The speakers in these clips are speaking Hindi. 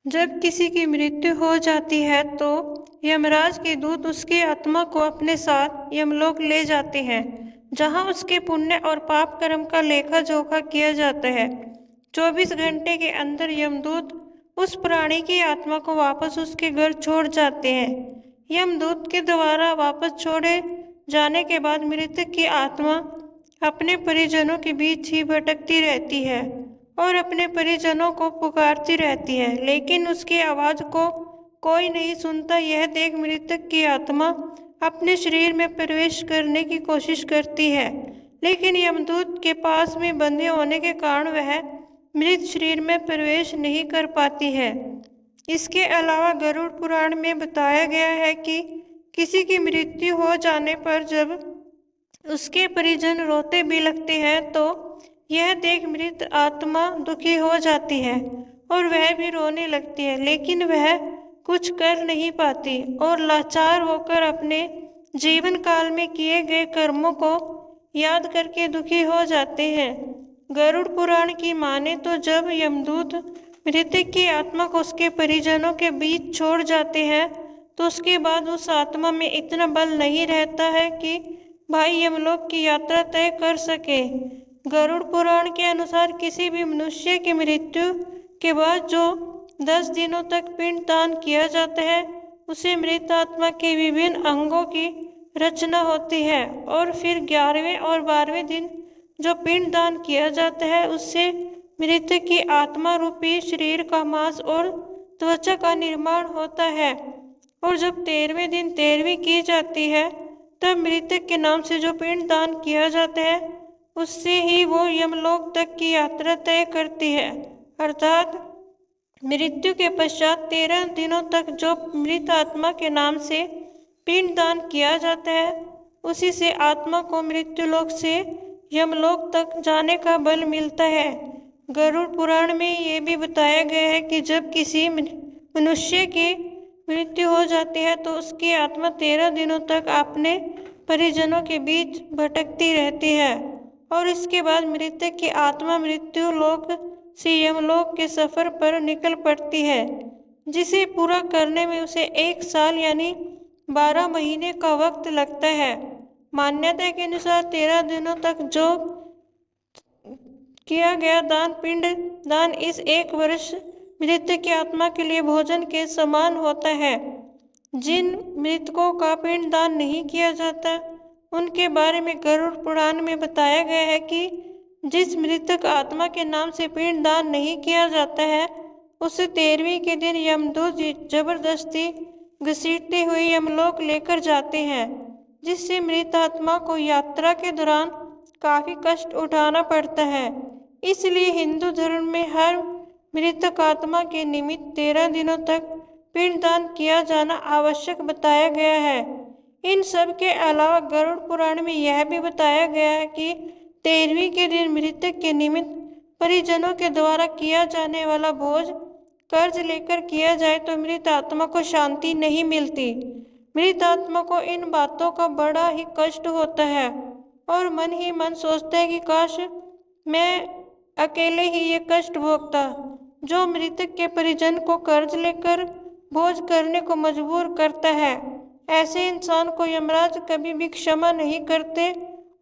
जब किसी की मृत्यु हो जाती है तो यमराज के दूत उसकी आत्मा को अपने साथ यमलोक ले जाते हैं, जहां उसके पुण्य और पाप कर्म का लेखा जोखा किया जाता है। 24 घंटे के अंदर यमदूत उस प्राणी की आत्मा को वापस उसके घर छोड़ जाते हैं। यमदूत के द्वारा वापस छोड़े जाने के बाद मृतक की आत्मा अपने परिजनों के बीच ही भटकती रहती है और अपने परिजनों को पुकारती रहती है, लेकिन उसकी आवाज को कोई नहीं सुनता। यह देख मृतक की आत्मा अपने शरीर में प्रवेश करने की कोशिश करती है, लेकिन यमदूत के पास में बंधे होने के कारण वह मृत शरीर में प्रवेश नहीं कर पाती है। इसके अलावा गरुड़ पुराण में बताया गया है कि किसी की मृत्यु हो जाने पर जब उसके परिजन रोते भी लगते हैं तो यह देख मृत आत्मा दुखी हो जाती है और वह भी रोने लगती है, लेकिन वह कुछ कर नहीं पाती और लाचार होकर अपने जीवन काल में किए गए कर्मों को याद करके दुखी हो जाते हैं। गरुड़ पुराण की माने तो जब यमदूत मृतक की आत्मा को उसके परिजनों के बीच छोड़ जाते हैं तो उसके बाद उस आत्मा में इतना बल नहीं रहता है कि भाई यमलोक की यात्रा तय कर सके। गरुड़ पुराण के अनुसार किसी भी मनुष्य की मृत्यु के बाद जो 10 दिनों तक पिंड दान किया जाता है उसे मृत आत्मा के विभिन्न अंगों की रचना होती है और फिर 11वें और 12वें दिन जो पिंड दान किया जाता है उससे मृतक की आत्मा रूपी शरीर का मांस और त्वचा का निर्माण होता है। और जब 13वें दिन 13वीं की जाती है तब मृतक के नाम से जो पिंड दान किया जाता है उससे ही वो यमलोक तक की यात्रा तय करती है। अर्थात मृत्यु के पश्चात 13 दिनों तक जो मृत आत्मा के नाम से पिंड दान किया जाता है उसी से आत्मा को मृत्युलोक से यमलोक तक जाने का बल मिलता है। गरुड़ पुराण में ये भी बताया गया है कि जब किसी मनुष्य की मृत्यु हो जाती है तो उसकी आत्मा 13 दिनों तक अपने परिजनों के बीच भटकती रहती है और इसके बाद मृतक की आत्मा मृत्यु लोक से यमलोक के सफर पर निकल पड़ती है, जिसे पूरा करने में उसे 1 साल यानी 12 महीने का वक्त लगता है। मान्यता के अनुसार 13 दिनों तक जो किया गया दान पिंड दान इस 1 वर्ष मृतक की आत्मा के लिए भोजन के समान होता है। जिन मृतकों का पिंड दान नहीं किया जाता उनके बारे में गरुड़ पुराण में बताया गया है कि जिस मृतक आत्मा के नाम से पिंड दान नहीं किया जाता है उसे 13वीं के दिन यमदूत जबरदस्ती घसीटते हुए यमलोक लेकर जाते हैं, जिससे मृत आत्मा को यात्रा के दौरान काफी कष्ट उठाना पड़ता है। इसलिए हिंदू धर्म में हर मृतक आत्मा के निमित्त 13 दिनों तक पिंडदान किया जाना आवश्यक बताया गया है। इन सब के अलावा गरुड़ पुराण में यह भी बताया गया है कि 13वीं के दिन मृतक के निमित्त परिजनों के द्वारा किया जाने वाला भोज कर्ज लेकर किया जाए तो मृत आत्मा को शांति नहीं मिलती। मृत आत्मा को इन बातों का बड़ा ही कष्ट होता है और मन ही मन सोचता है कि काश मैं अकेले ही ये कष्ट भोगता। जो मृतक के परिजन को कर्ज लेकर भोज करने को मजबूर करता है, ऐसे इंसान को यमराज कभी भी क्षमा नहीं करते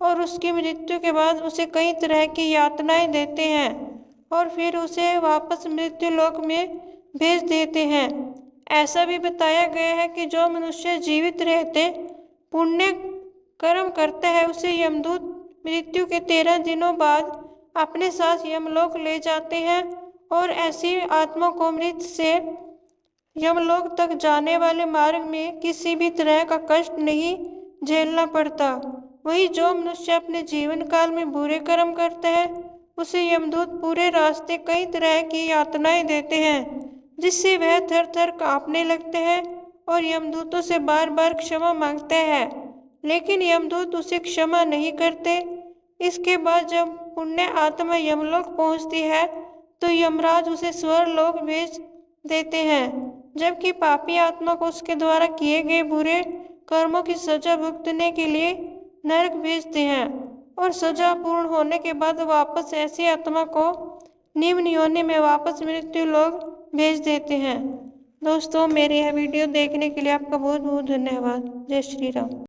और उसकी मृत्यु के बाद उसे कई तरह की यातनाएं देते हैं और फिर उसे वापस मृत्यु लोक में भेज देते हैं। ऐसा भी बताया गया है कि जो मनुष्य जीवित रहते पुण्य कर्म करता है उसे यमदूत मृत्यु के 13 दिनों बाद अपने साथ यमलोक ले जाते हैं और ऐसी आत्मा को मृत से यमलोक तक जाने वाले मार्ग में किसी भी तरह का कष्ट नहीं झेलना पड़ता। वहीं जो मनुष्य अपने जीवन काल में बुरे कर्म करता है उसे यमदूत पूरे रास्ते कई तरह की यातनाएं देते हैं, जिससे वह थर थर कांपने लगते हैं और यमदूतों से बार बार क्षमा मांगते हैं, लेकिन यमदूत उसे क्षमा नहीं करते। इसके बाद जब पुण्य आत्मा यमलोक पहुंचती है तो यमराज उसे स्वर्गलोक भेज देते हैं, जबकि पापी आत्मा को उसके द्वारा किए गए बुरे कर्मों की सजा भुगतने के लिए नरक भेजते हैं और सजा पूर्ण होने के बाद वापस ऐसी आत्मा को निम्न योनि में वापस मृत्यु लोक भेज देते हैं। दोस्तों, मेरे यह वीडियो देखने के लिए आपका बहुत बहुत धन्यवाद। जय श्री राम।